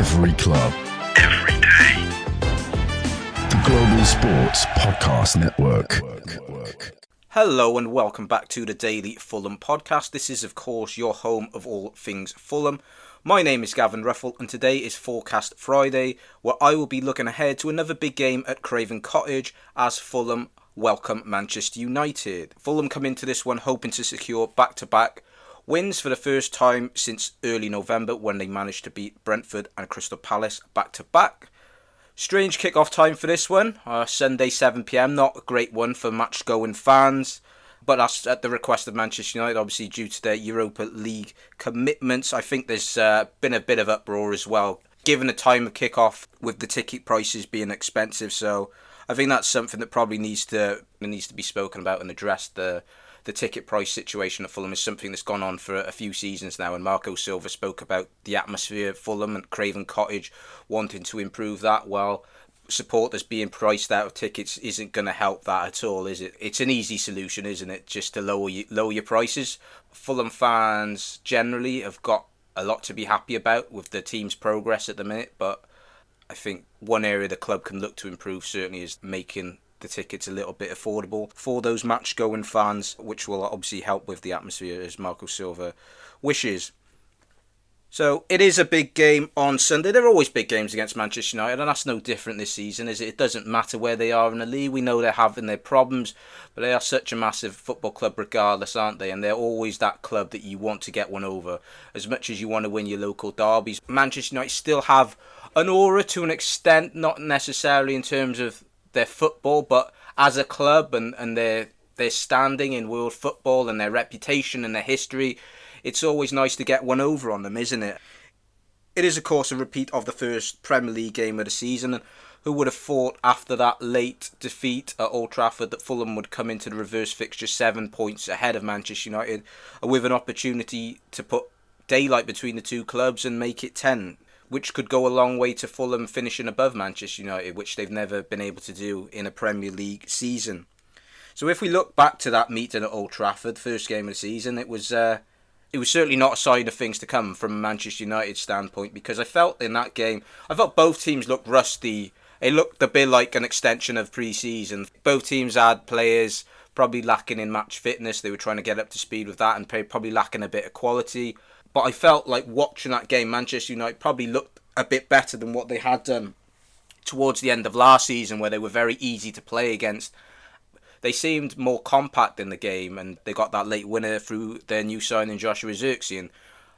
Every club. Every day. The Global Sports Podcast Network. Hello and welcome back to the Daily Fulham podcast. This is, of course, your home of all things Fulham. My name is Gavin and today is Forecast Friday, where I will be looking ahead to another big game at Craven Cottage as Fulham welcome Manchester United. Fulham come into this one hoping to secure back-to-back wins for the first time since early November when they managed to beat Brentford and Crystal Palace back-to-back. Strange kick-off time for this one, Sunday 7pm, not a great one for match-going fans, but that's at the request of Manchester United, obviously due to their Europa League commitments. I think there's been a bit of uproar as well, given the time of kick-off with the ticket prices being expensive, so I think that's something that probably needs to be spoken about and addressed. The ticket price situation at Fulham is something that's gone on for a few seasons now, and Marco Silva spoke about the atmosphere at Fulham and Craven Cottage, wanting to improve that. Well, supporters being priced out of tickets isn't going to help that at all, is it? It's an easy solution, isn't it, just to lower your prices. Fulham fans generally have got a lot to be happy about with the team's progress at the minute, but I think one area the club can look to improve certainly is making the tickets a little bit affordable for those match-going fans, which will obviously help with the atmosphere as Marco Silva wishes. So it is a big game on Sunday. There are always big games against Manchester United, and that's no different this season, is it? It doesn't matter where they are in the league. We know they're having their problems, but they are such a massive football club regardless, aren't they? And they're always that club that you want to get one over, as much as you want to win your local derbies. Manchester United still have an aura to an extent, not necessarily in terms of their football, but as a club and their standing in world football and their reputation and their history, it's always nice to get one over on them, isn't it? It is, of course, a repeat of the first Premier League game of the season, and who would have thought after that late defeat at Old Trafford that Fulham would come into the reverse fixture 7 points ahead of Manchester United, with an opportunity to put daylight between the two clubs and make it 10, which could go a long way to Fulham finishing above Manchester United, which they've never been able to do in a Premier League season. So if we look back to that meeting at Old Trafford, first game of the season, it was certainly not a sign of things to come from a Manchester United standpoint, because I felt both teams looked rusty. It looked a bit like an extension of pre-season. Both teams had players probably lacking in match fitness. They were trying to get up to speed with that and probably lacking a bit of quality. But I felt like watching that game, Manchester United probably looked a bit better than what they had done towards the end of last season, where they were very easy to play against. They seemed more compact in the game, and they got that late winner through their new signing Joshua Zirkzee. And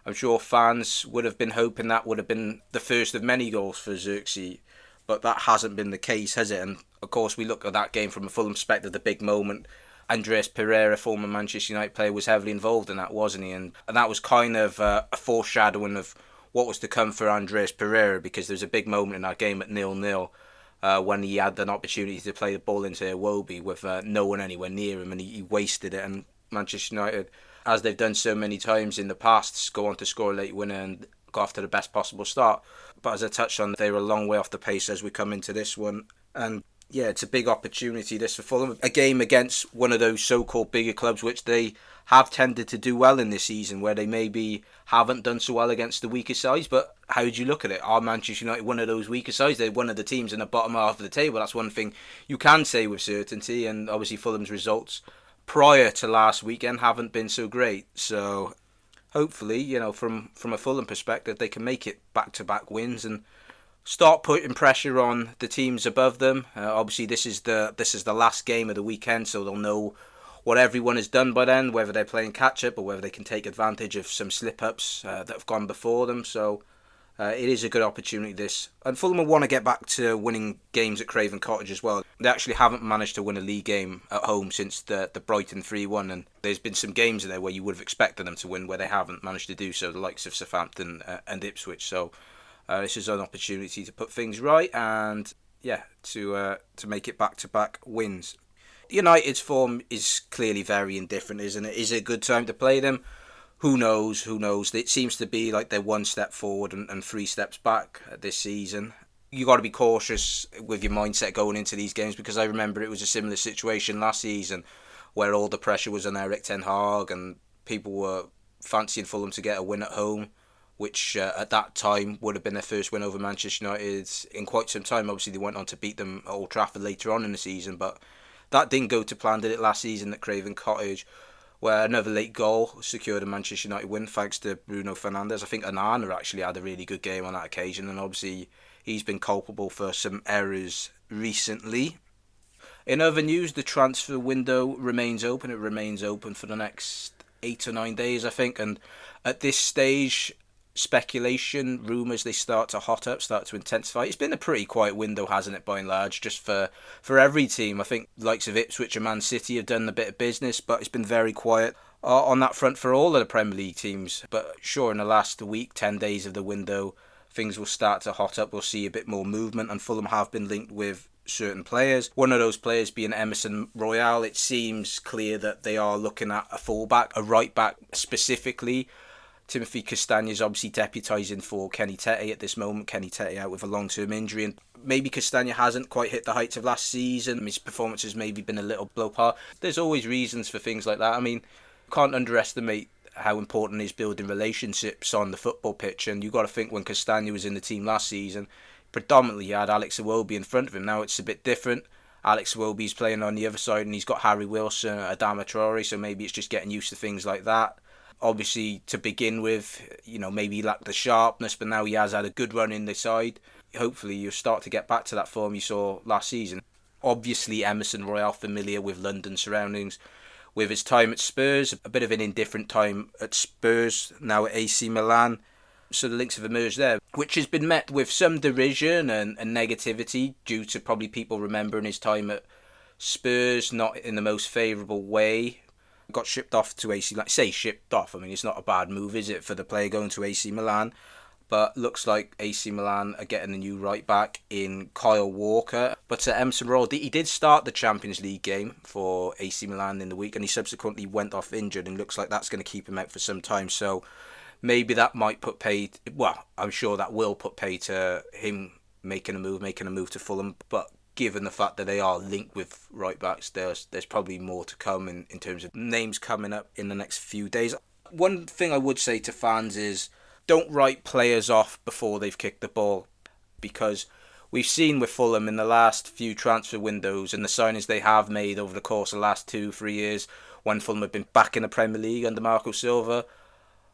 I'm sure fans would have been hoping that would have been the first of many goals for Zirkzee, but that hasn't been the case, has it? And of course, we look at that game from a Fulham perspective, the big moment. Andreas Pereira, former Manchester United player, was heavily involved in that, wasn't he? And that was kind of a foreshadowing of what was to come for Andreas Pereira, because there was a big moment in that game at 0-0 when he had an opportunity to play the ball into Iwobi with no one anywhere near him, and he wasted it. And Manchester United, as they've done so many times in the past, go on to score a late winner and go after the best possible start. But as I touched on, they were a long way off the pace as we come into this one. And yeah, it's a big opportunity, this, for Fulham. A game against one of those so-called bigger clubs, which they have tended to do well in this season, where they maybe haven't done so well against the weaker sides. But how do you look at it? Are Manchester United one of those weaker sides? They're one of the teams in the bottom half of the table. That's one thing you can say with certainty. And obviously Fulham's results prior to last weekend haven't been so great. So hopefully, from a Fulham perspective, they can make it back-to-back wins and start putting pressure on the teams above them. Obviously, this is the last game of the weekend, so they'll know what everyone has done by then, whether they're playing catch-up or whether they can take advantage of some slip-ups that have gone before them. So it is a good opportunity, this. And Fulham will want to get back to winning games at Craven Cottage as well. They actually haven't managed to win a league game at home since the Brighton 3-1, and there's been some games in there where you would have expected them to win where they haven't managed to do so, the likes of Southampton and Ipswich. So this is an opportunity to put things right and, to make it back-to-back wins. United's form is clearly very indifferent, isn't it? Is it a good time to play them? Who knows? It seems to be like they're one step forward and 3 steps back this season. You got to be cautious with your mindset going into these games, because I remember it was a similar situation last season where all the pressure was on Erik ten Hag and people were fancying Fulham to get a win at home. which at that time would have been their first win over Manchester United in quite some time. Obviously, they went on to beat them at Old Trafford later on in the season, but that didn't go to plan, did it, last season at Craven Cottage, where another late goal secured a Manchester United win thanks to Bruno Fernandes. I think Onana actually had a really good game on that occasion, and obviously he's been culpable for some errors recently. In other news, the transfer window remains open. It remains open for the next 8 or 9 days, I think, and at this stage, speculation, rumours, they start to hot up, start to intensify. It's been a pretty quiet window, hasn't it, by and large, just for every team. I think the likes of Ipswich and Man City have done a bit of business, but it's been very quiet on that front for all of the Premier League teams. But sure, in the last week, 10 days of the window, things will start to hot up. We'll see a bit more movement, and Fulham have been linked with certain players. One of those players being Emerson Royal. It seems clear that they are looking at a fullback, a right back specifically. Timothy Castagne is obviously deputising for Kenny Tete at this moment. Kenny Tete out with a long-term injury, and maybe Castagne hasn't quite hit the heights of last season. His performance has maybe been a little below par. There's always reasons for things like that. I mean, can't underestimate how important it is building relationships on the football pitch, and you've got to think when Castagne was in the team last season, predominantly he had Alex Iwobi in front of him. Now it's a bit different. Alex Iwobi's playing on the other side, and he's got Harry Wilson, Adama Traore, so maybe it's just getting used to things like that. Obviously, to begin with, maybe he lacked the sharpness, but now he has had a good run in the side. Hopefully, you'll start to get back to that form you saw last season. Obviously, Emerson Royal familiar with London surroundings, with his time at Spurs, a bit of an indifferent time at Spurs, now at AC Milan. So the links have emerged there, which has been met with some derision and negativity due to probably people remembering his time at Spurs not in the most favourable way. Got shipped off to AC Milan. Say shipped off, I mean, it's not a bad move, is it, for the player going to AC Milan? But looks like AC Milan are getting a new right back in Kyle Walker. But Emerson Royal, he did start the Champions League game for AC Milan in the week, and he subsequently went off injured, and looks like that's going to keep him out for some time. So maybe that might put pay, well, I'm sure that will put pay to him making a move to Fulham. But given the fact that they are linked with right backs, there's probably more to come in terms of names coming up in the next few days. One thing I would say to fans is don't write players off before they've kicked the ball, because we've seen with Fulham in the last few transfer windows and the signings they have made over the course of the last 2-3 years, when Fulham have been back in the Premier League under Marco Silva,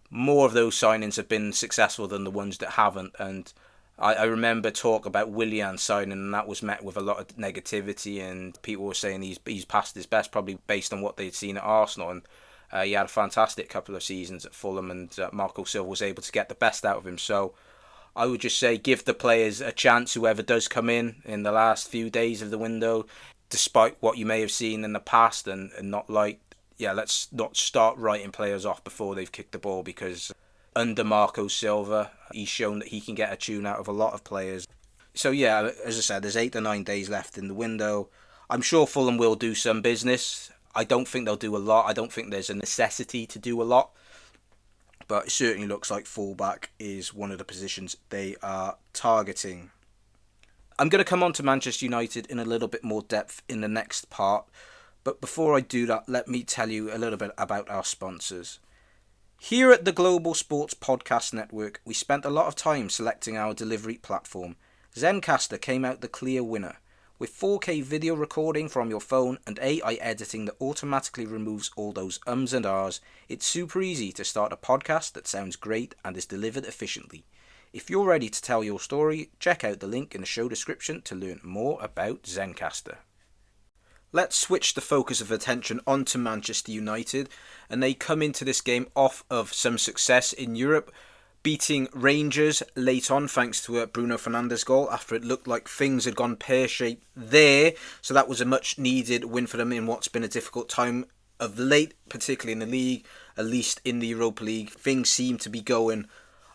more of those signings have been successful than the ones that haven't. And I remember talk about Willian signing, and that was met with a lot of negativity, and people were saying he's past his best, probably based on what they'd seen at Arsenal. And he had a fantastic couple of seasons at Fulham, and Marco Silva was able to get the best out of him. So I would just say give the players a chance, whoever does come in the last few days of the window, despite what you may have seen in the past and not like. Yeah, let's not start writing players off before they've kicked the ball, because under Marco Silva, he's shown that he can get a tune out of a lot of players. So yeah, as I said, there's 8 or 9 days left in the window. I'm sure Fulham will do some business. I don't think they'll do a lot. I don't think there's a necessity to do a lot. But it certainly looks like fullback is one of the positions they are targeting. I'm going to come on to Manchester United in a little bit more depth in the next part. But before I do that, let me tell you a little bit about our sponsors. Here at the Global Sports Podcast Network, we spent a lot of time selecting our delivery platform. Zencastr came out the clear winner. With 4K video recording from your phone and AI editing that automatically removes all those ums and ahs, it's super easy to start a podcast that sounds great and is delivered efficiently. If you're ready to tell your story, check out the link in the show description to learn more about Zencastr. Let's switch the focus of attention onto Manchester United, and they come into this game off of some success in Europe, beating Rangers late on thanks to a Bruno Fernandes goal after it looked like things had gone pear-shaped there. So that was a much needed win for them in what's been a difficult time of late, particularly in the league. At least in the Europa League, things seem to be going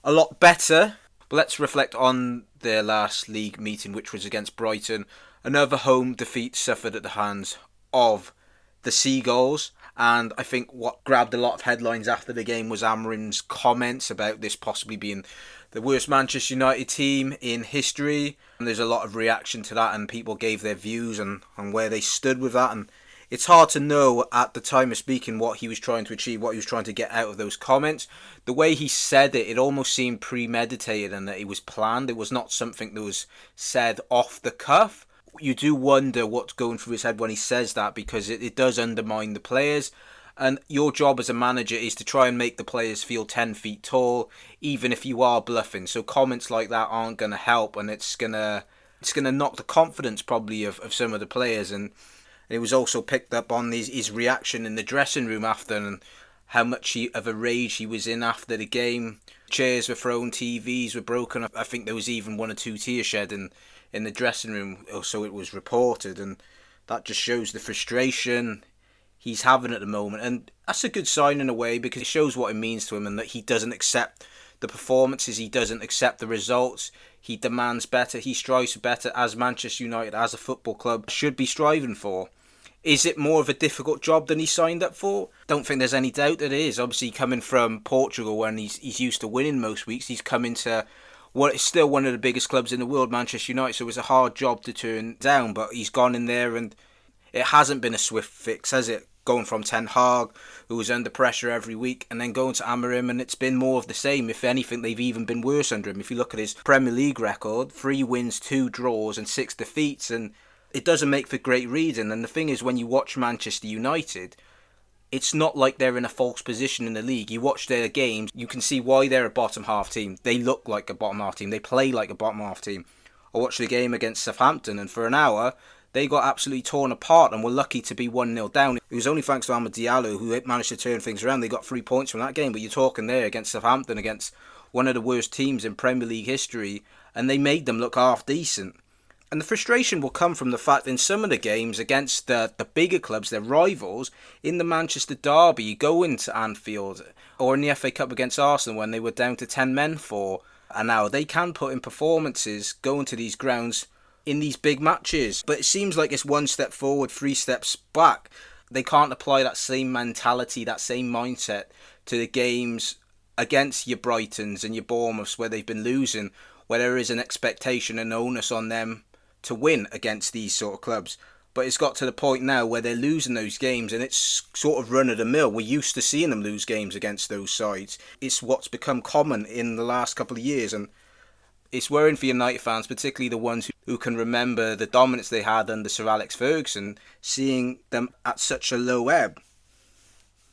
a lot better. But let's reflect on their last league meeting, which was against Brighton. Another home defeat suffered at the hands of the Seagulls. And I think what grabbed a lot of headlines after the game was Amorim's comments about this possibly being the worst Manchester United team in history. And there's a lot of reaction to that, and people gave their views on where they stood with that. And It's hard to know at the time of speaking what he was trying to achieve, what he was trying to get out of those comments. The way he said it, it almost seemed premeditated and that it was planned. It was not something that was said off the cuff. You do wonder what's going through his head when he says that, because it does undermine the players. And your job as a manager is to try and make the players feel 10 feet tall, even if you are bluffing. So comments like that aren't going to help, and it's going to knock the confidence probably of some of the players. And it was also picked up on his reaction in the dressing room after, and how much of a rage he was in after the game. Chairs were thrown, TVs were broken. I think there was even one or two tears shed in the dressing room, or so it was reported. And that just shows the frustration he's having at the moment, and that's a good sign in a way, because it shows what it means to him, and that he doesn't accept the performances, he doesn't accept the results, he demands better, he strives for better, as Manchester United as a football club should be striving for. Is it more of a difficult job than he signed up for? Don't think there's any doubt that it is. Obviously, coming from Portugal, when he's used to winning most weeks, he's come into what is still one of the biggest clubs in the world, Manchester United, so it was a hard job to turn down, but he's gone in there and it hasn't been a swift fix, has it? Going from Ten Hag, who was under pressure every week, and then going to Amorim, and it's been more of the same. If anything, they've even been worse under him. If you look at his Premier League record, 3 wins, 2 draws and 6 defeats, and it doesn't make for great reading. And the thing is, when you watch Manchester United, it's not like they're in a false position in the league. You watch their games, you can see why they're a bottom half team. They look like a bottom half team. They play like a bottom half team. I watched the game against Southampton, and for an hour they got absolutely torn apart and were lucky to be 1-0 down. It was only thanks to Amad Diallo who managed to turn things around. They got 3 points from that game, but you're talking there against Southampton, against one of the worst teams in Premier League history, and they made them look half decent. And the frustration will come from the fact in some of the games against the bigger clubs, their rivals, in the Manchester derby, you go into Anfield, or in the FA Cup against Arsenal when they were down to 10 men for an hour. They can put in performances going to these grounds in these big matches, but it seems like it's 1 step forward, 3 steps back. They can't apply that same mentality, that same mindset to the games against your Brightons and your Bournemouths where they've been losing, where there is an expectation and onus on them to win against these sort of clubs. But it's got to the point now where they're losing those games, and it's sort of run of the mill. We're used to seeing them lose games against those sides. It's what's become common in the last couple of years, and it's worrying for United fans, particularly the ones who can remember the dominance they had under Sir Alex Ferguson, seeing them at such a low ebb.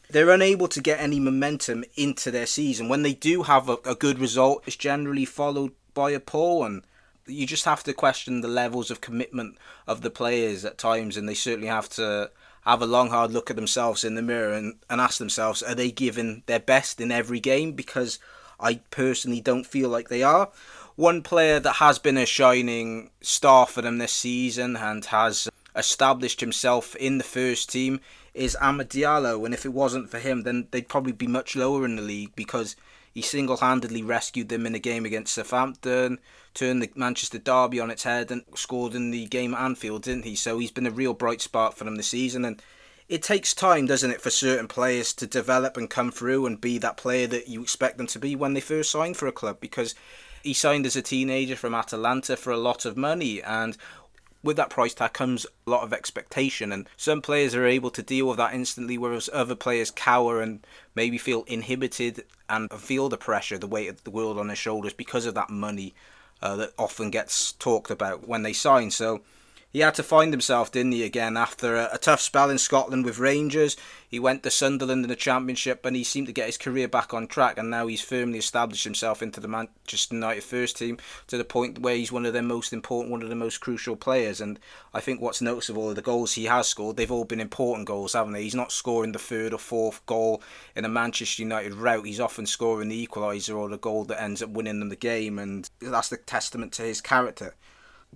They're unable to get any momentum into their season. When they do have a good result, it's generally followed by a poor one. You just have to question the levels of commitment of the players at times, and they certainly have to have a long, hard look at themselves in the mirror and ask themselves, are they giving their best in every game? Because I personally don't feel like they are. One player that has been a shining star for them this season and has established himself in the first team is Amad Diallo, and if it wasn't for him, then they'd probably be much lower in the league, because he single-handedly rescued them in the game against Southampton, turned the Manchester derby on its head, and scored in the game at Anfield, didn't he? So he's been a real bright spark for them this season, and it takes time, doesn't it, for certain players to develop and come through and be that player that you expect them to be when they first sign for a club, because he signed as a teenager from Atalanta for a lot of money, and with that price tag comes a lot of expectation, and some players are able to deal with that instantly, whereas other players cower and maybe feel inhibited and feel the pressure, the weight of the world on their shoulders because of that money that often gets talked about when they sign. So he had to find himself, didn't he, again, after a tough spell in Scotland with Rangers. He went to Sunderland in the Championship, and he seemed to get his career back on track, and now he's firmly established himself into the Manchester United first team, to the point where he's one of their most important, one of the most crucial players. And I think what's noticeable are the goals he has scored. They've all been important goals, haven't they? He's not scoring the 3rd or 4th goal in a Manchester United rout. He's often scoring the equaliser or the goal that ends up winning them the game, and that's the testament to his character.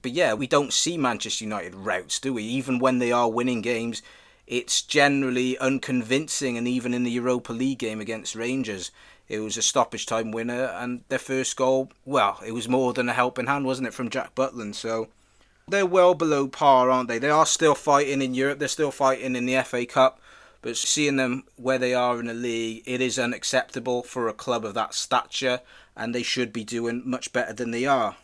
But yeah, we don't see Manchester United routs, do we? Even when they are winning games, it's generally unconvincing. And even in the Europa League game against Rangers, it was a stoppage time winner, and their first goal, well, it was more than a helping hand, wasn't it, from Jack Butland? So they're well below par, aren't they? They are still fighting in Europe, they're still fighting in the FA Cup, but seeing them where they are in the league, it is unacceptable for a club of that stature, and they should be doing much better than they are.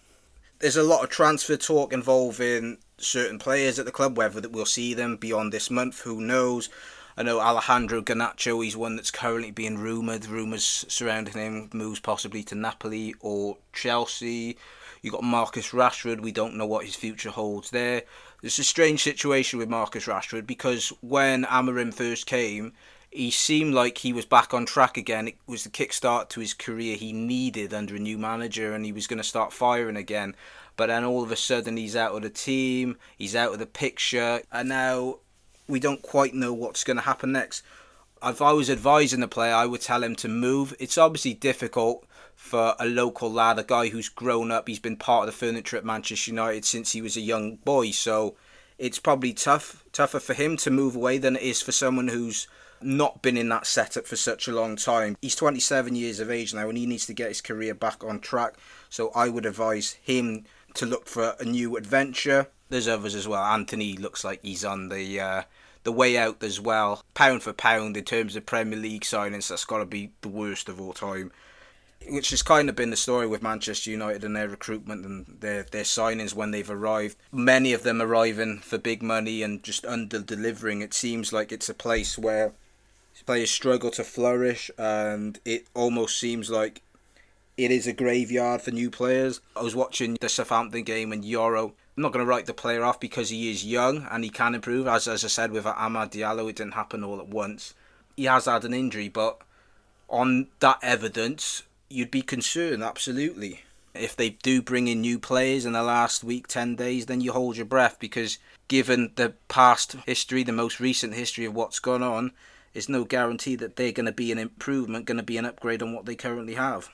There's a lot of transfer talk involving certain players at the club, whether that we'll see them beyond this month, who knows. I know Alejandro Garnacho, he's one that's currently being rumoured. Rumours surrounding him, moves possibly to Napoli or Chelsea. You got Marcus Rashford, we don't know what his future holds there. There's a strange situation with Marcus Rashford because when Amorim first came, he seemed like he was back on track again. It was the kickstart to his career he needed under a new manager, and he was going to start firing again. But then all of a sudden he's out of the team, he's out of the picture, and now we don't quite know what's going to happen next. If I was advising the player, I would tell him to move. It's obviously difficult for a local lad, a guy who's grown up. He's been part of the furniture at Manchester United since he was a young boy. So it's probably tougher for him to move away than it is for someone who's not been in that setup for such a long time. He's 27 years of age now and he needs to get his career back on track. So I would advise him to look for a new adventure. There's others as well. Anthony looks like he's on the way out as well. Pound for pound in terms of Premier League signings, that's got to be the worst of all time. Which has kind of been the story with Manchester United and their recruitment and their signings when they've arrived. Many of them arriving for big money and just under-delivering. It seems like it's a place where players struggle to flourish, and it almost seems like it is a graveyard for new players. I was watching the Southampton game and Euro. I'm not going to write the player off because he is young and he can improve. As I said with Amad Diallo, it didn't happen all at once. He has had an injury, but on that evidence, you'd be concerned, absolutely. If they do bring in new players in the last week, 10 days, then you hold your breath because given the past history, the most recent history of what's gone on, it's no guarantee that they're going to be an improvement, going to be an upgrade on what they currently have.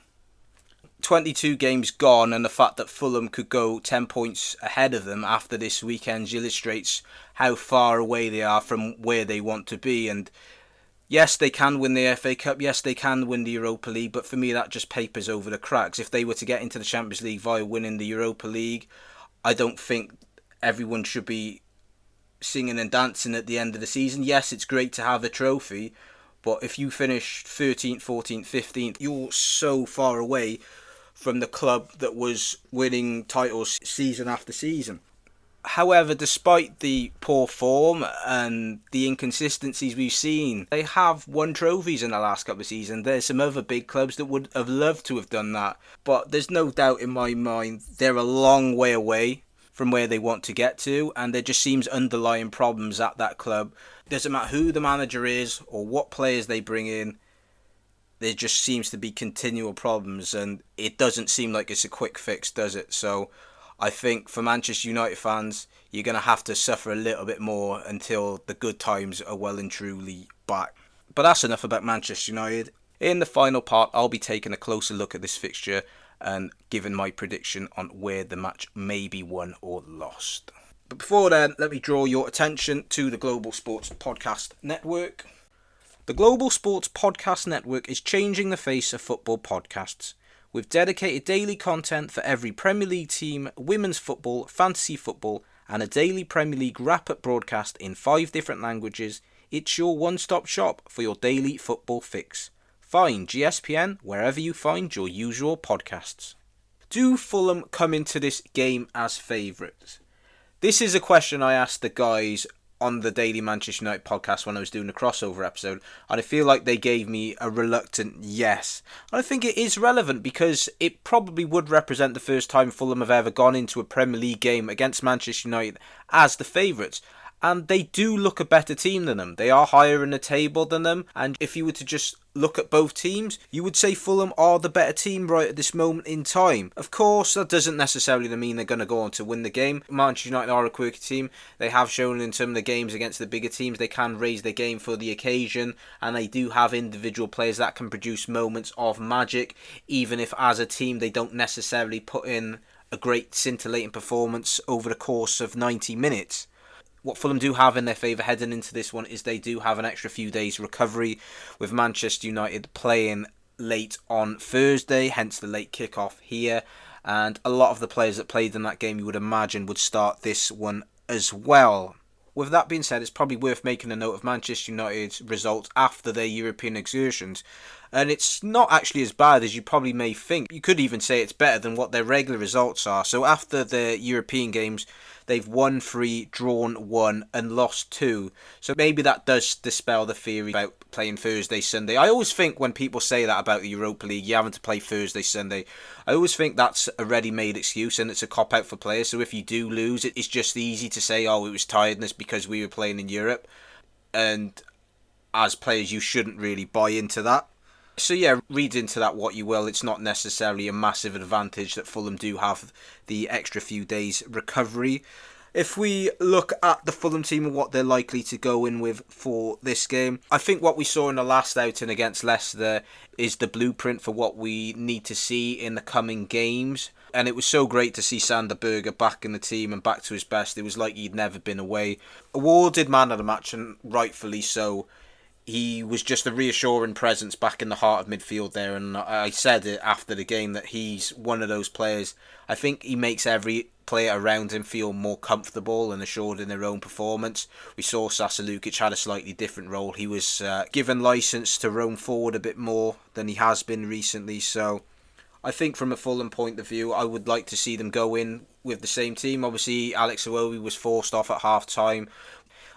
22 games gone, and the fact that Fulham could go 10 points ahead of them after this weekend illustrates how far away they are from where they want to be. And yes, they can win the FA Cup, yes, they can win the Europa League, but for me that just papers over the cracks. If they were to get into the Champions League via winning the Europa League, I don't think everyone should be singing and dancing at the end of the season. Yes, it's great to have a trophy, but if you finish 13th, 14th, 15th, you're so far away from the club that was winning titles season after season. However, despite the poor form and the inconsistencies we've seen, they have won trophies in the last couple of seasons. There's some other big clubs that would have loved to have done that, but there's no doubt in my mind they're a long way away from where they want to get to, and there just seems underlying problems at that club. Doesn't matter who the manager is or what players they bring in, there just seems to be continual problems, and it doesn't seem like it's a quick fix, does it? So I think for Manchester United fans, you're going to have to suffer a little bit more until the good times are well and truly back. But that's enough about Manchester United. In the final part, I'll be taking a closer look at this fixture and giving my prediction on where the match may be won or lost. But before then, let me draw your attention to the Global Sports Podcast Network. The Global Sports Podcast Network is changing the face of football podcasts, with dedicated daily content for every Premier League team, women's football, fantasy football, and a daily Premier League wrap-up broadcast in 5 different languages. It's your one-stop shop for your daily football fix. Find GSPN wherever you find your usual podcasts. Do Fulham come into this game as favourites? This is a question I asked the guys on the Daily Manchester United podcast when I was doing the crossover episode, and I feel like they gave me a reluctant yes. And I think it is relevant because it probably would represent the first time Fulham have ever gone into a Premier League game against Manchester United as the favourites. And they do look a better team than them. They are higher in the table than them. And if you were to just look at both teams, you would say Fulham are the better team right at this moment in time. Of course, that doesn't necessarily mean they're going to go on to win the game. Manchester United are a quirky team. They have shown in some of the games against the bigger teams they can raise their game for the occasion. And they do have individual players that can produce moments of magic, even if as a team they don't necessarily put in a great scintillating performance over the course of 90 minutes. What Fulham do have in their favour heading into this one is they do have an extra few days recovery, with Manchester United playing late on Thursday, hence the late kick-off here, and a lot of the players that played in that game you would imagine would start this one as well. with that being said, it's probably worth making a note of Manchester United's results after their European exertions. And it's not actually as bad as you probably may think. You could even say it's better than what their regular results are. So after their European games, they've won 3, drawn 1, and lost 2. So maybe that does dispel the theory about playing Thursday, Sunday. I always think when people say that about the Europa League, you having to play Thursday, Sunday, I always think that's a ready-made excuse and it's a cop-out for players. So if you do lose, it's just easy to say, oh, it was tiredness because we were playing in Europe. And as players, you shouldn't really buy into that. So yeah, read into that what you will. It's not necessarily a massive advantage that Fulham do have the extra few days recovery. If we look at the Fulham team and what they're likely to go in with for this game, I think what we saw in the last outing against Leicester is the blueprint for what we need to see in the coming games. And it was so great to see Sander Berge back in the team and back to his best. It was like he'd never been away. Awarded man of the match, and rightfully so. He was just a reassuring presence back in the heart of midfield there, and I said it after the game that he's one of those players. I think he makes every player around him feel more comfortable and assured in their own performance. We saw Sasa Lukic had a slightly different role. He was given licence to roam forward a bit more than he has been recently, so I think from a Fulham point of view, I would like to see them go in with the same team. Obviously, Alex Iwobi was forced off at half-time.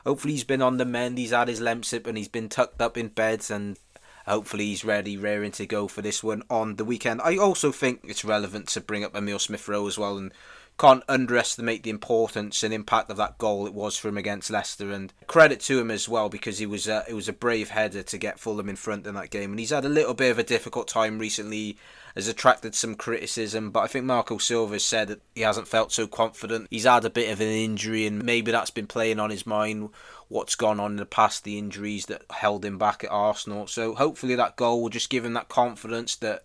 Hopefully he's been on the mend, he's had his Lemsip and he's been tucked up in beds, and hopefully he's ready, raring to go for this one on the weekend. I also think it's relevant to bring up Emile Smith-Rowe as well, and can't underestimate the importance and impact of that goal it was for him against Leicester, and credit to him as well because it was a brave header to get Fulham in front in that game, and he's had a little bit of a difficult time recently, has attracted some criticism, but I think Marco Silva has said that he hasn't felt so confident. He's had a bit of an injury and maybe that's been playing on his mind, what's gone on in the past, the injuries that held him back at Arsenal. So hopefully that goal will just give him that confidence that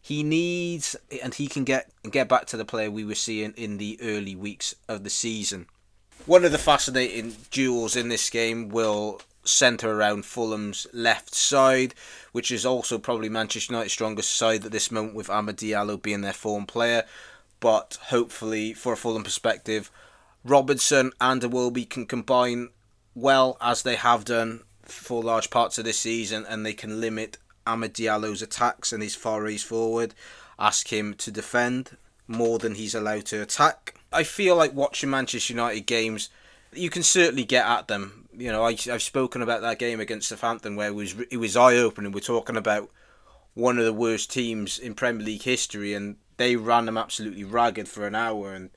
he needs, and he can get back to the player we were seeing in the early weeks of the season. One of the fascinating duels in this game will centre around Fulham's left side, which is also probably Manchester United's strongest side at this moment, with Amad Diallo being their form player. But hopefully, for a Fulham perspective, Robinson and Iwobi can combine well as they have done for large parts of this season, and they can limit Amad Diallo's attacks and his forays forward, ask him to defend more than he's allowed to attack. I feel like watching Manchester United games, you can certainly get at them. You know, I've spoken about that game against Southampton where it was eye-opening. We're talking about one of the worst teams in Premier League history, and they ran them absolutely ragged for an hour, and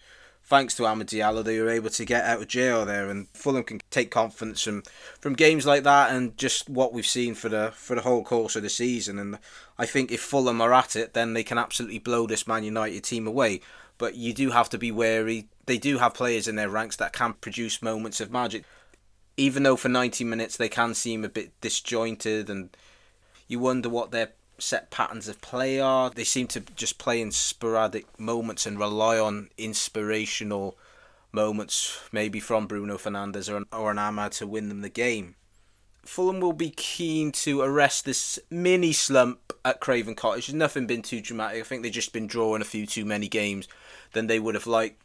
thanks to Amad Diallo, they were able to get out of jail there, and Fulham can take confidence from games like that and just what we've seen for the whole course of the season. And I think if Fulham are at it, then they can absolutely blow this Man United team away. But you do have to be wary. They do have players in their ranks that can produce moments of magic. Even though for 90 minutes they can seem a bit disjointed and you wonder what their set patterns of play are. They seem to just play in sporadic moments and rely on inspirational moments, maybe from Bruno Fernandes or an Amad to win them the game. Fulham will be keen to arrest this mini slump at Craven Cottage. There's nothing been too dramatic. I think they've just been drawing a few too many games than they would have liked.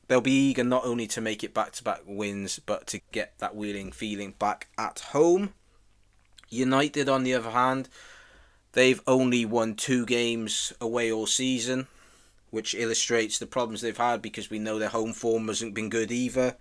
They'll be eager not only to make it back-to-back wins, but to get that winning feeling back at home. United, on the other hand, they've only won 2 games away all season, which illustrates the problems they've had because we know their home form hasn't been good either.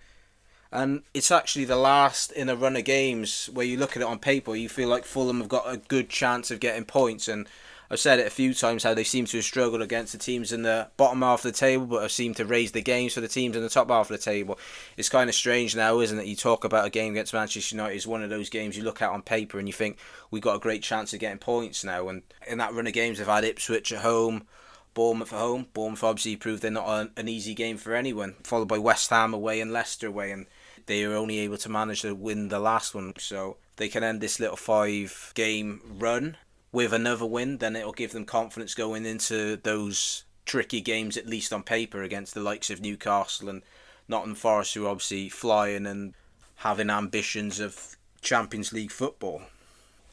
And it's actually the last in a run of games where you look at it on paper, you feel like Fulham have got a good chance of getting points. And I've said it a few times how they seem to have struggled against the teams in the bottom half of the table, but have seemed to raise the games for the teams in the top half of the table. It's kind of strange now, isn't it? You talk about a game against Manchester United as one of those games you look at on paper and you think, we got a great chance of getting points now. And in that run of games, they've had Ipswich at home, Bournemouth at home. Bournemouth obviously proved they're not an easy game for anyone, followed by West Ham away and Leicester away, and they were only able to manage to win the last one. So they can end this little 5-game run with another win, then it'll give them confidence going into those tricky games, at least on paper, against the likes of Newcastle and Nottingham Forest, who are obviously flying and having ambitions of Champions League football.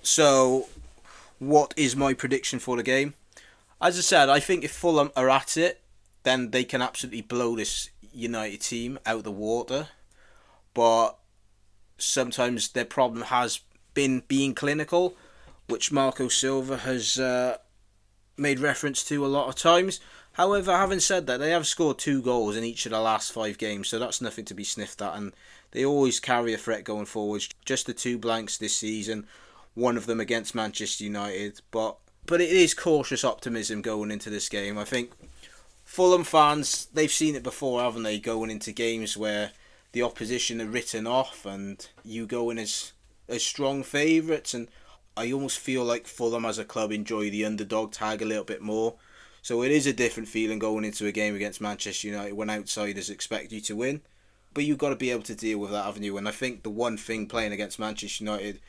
So, what is my prediction for the game? As I said, I think if Fulham are at it, then they can absolutely blow this United team out of the water. But sometimes their problem has been being clinical, which Marco Silva has made reference to a lot of times. However, having said that, they have scored 2 goals in each of the last 5 games, so that's nothing to be sniffed at, and they always carry a threat going forwards. Just the 2 blanks this season, one of them against Manchester United, but it is cautious optimism going into this game. I think Fulham fans, they've seen it before, haven't they, going into games where the opposition are written off and you go in as strong favourites, and I almost feel like Fulham as a club enjoy the underdog tag a little bit more. So it is a different feeling going into a game against Manchester United when outsiders expect you to win. But you've got to be able to deal with that, haven't you? And I think the one thing playing against Manchester United,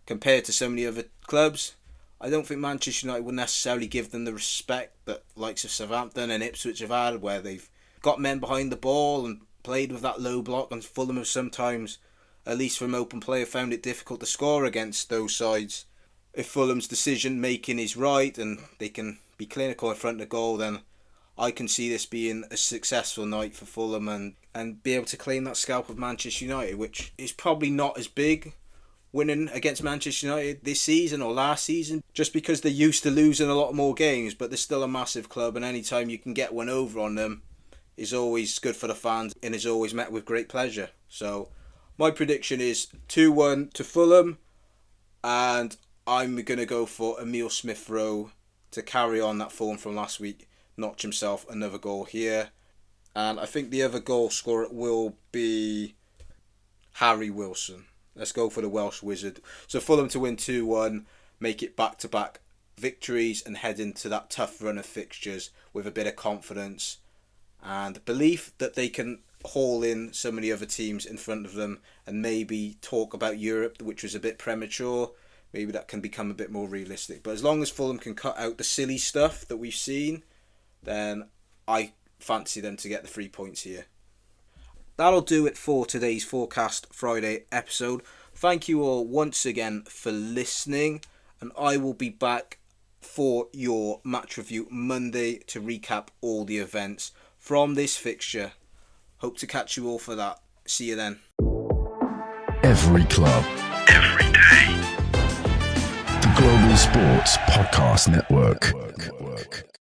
compared to so many other clubs, I don't think Manchester United will necessarily give them the respect that likes of Southampton and Ipswich have had, where they've got men behind the ball and played with that low block, and Fulham have sometimes, at least from open play, have found it difficult to score against those sides. If Fulham's decision making is right and they can be clinical in front of the goal, then I can see this being a successful night for Fulham and be able to claim that scalp of Manchester United, which is probably not as big winning against Manchester United this season or last season, just because they're used to losing a lot more games, but they're still a massive club, and any time you can get one over on them is always good for the fans and is always met with great pleasure. So my prediction is 2-1 to Fulham, and I'm going to go for Emile Smith-Rowe to carry on that form from last week, notch himself another goal here. And I think the other goal scorer will be Harry Wilson. Let's go for the Welsh Wizard. So Fulham to win 2-1, make it back-to-back victories and head into that tough run of fixtures with a bit of confidence and belief that they can haul in so many other teams in front of them and maybe talk about Europe, which was a bit premature. Maybe that can become a bit more realistic. But as long as Fulham can cut out the silly stuff that we've seen, then I fancy them to get the 3 points here. That'll do it for today's Forecast Friday episode. Thank you all once again for listening, and I will be back for your match review Monday to recap all the events from this fixture. Hope to catch you all for that. See you then. Every club, every day. The Global Sports Podcast Network.